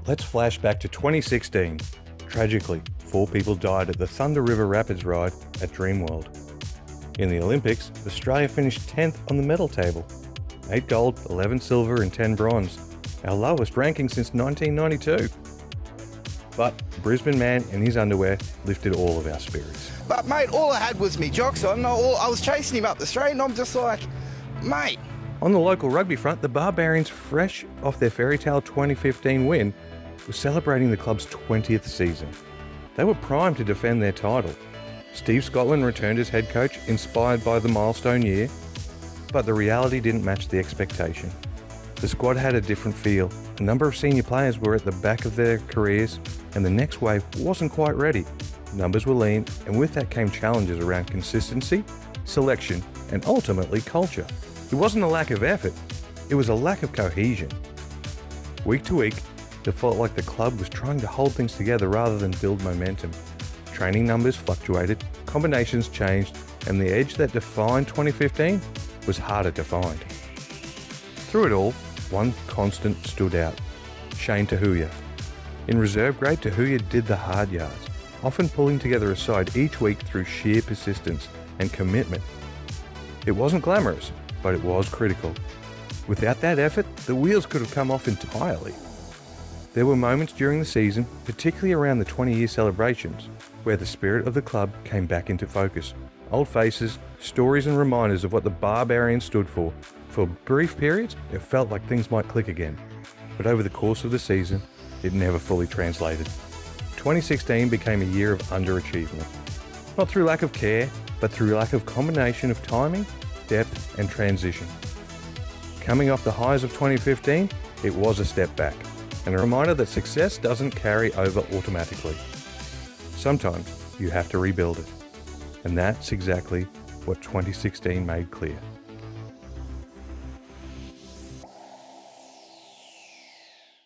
Let's flash back to 2016. Tragically, 4 people died at the Thunder River Rapids ride at Dreamworld. In the Olympics, Australia finished 10th on the medal table. 8 gold, 11 silver and 10 bronze, our lowest ranking since 1992. But Brisbane man in his underwear lifted all of our spirits. But mate, all I had was me jocks on. I was chasing him up the straight and I'm just like, mate. On the local rugby front, the Barbarians, fresh off their fairytale 2015 win, were celebrating the club's 20th season. They were primed to defend their title. Steve Scotland returned as head coach, inspired by the milestone year, but the reality didn't match the expectation. The squad had a different feel. A number of senior players were at the back of their careers, and the next wave wasn't quite ready. Numbers were lean, and with that came challenges around consistency, selection, and ultimately culture. It wasn't a lack of effort, it was a lack of cohesion. Week to week, it felt like the club was trying to hold things together rather than build momentum. Training numbers fluctuated, combinations changed, and the edge that defined 2015 was harder to find. Through it all, one constant stood out: Shane Tahuya. In reserve grade, Tahuya did the hard yards, often pulling together a side each week through sheer persistence and commitment. It wasn't glamorous, but it was critical. Without that effort, the wheels could have come off entirely. There were moments during the season, particularly around the 20-year celebrations, where the spirit of the club came back into focus. Old faces, stories and reminders of what the Barbarians stood for. For brief periods, it felt like things might click again. But over the course of the season, it never fully translated. 2016 became a year of underachievement. Not through lack of care, but through lack of combination of timing, depth and transition. Coming off the highs of 2015, it was a step back, and a reminder that success doesn't carry over automatically. Sometimes you have to rebuild it, and that's exactly what 2016 made clear.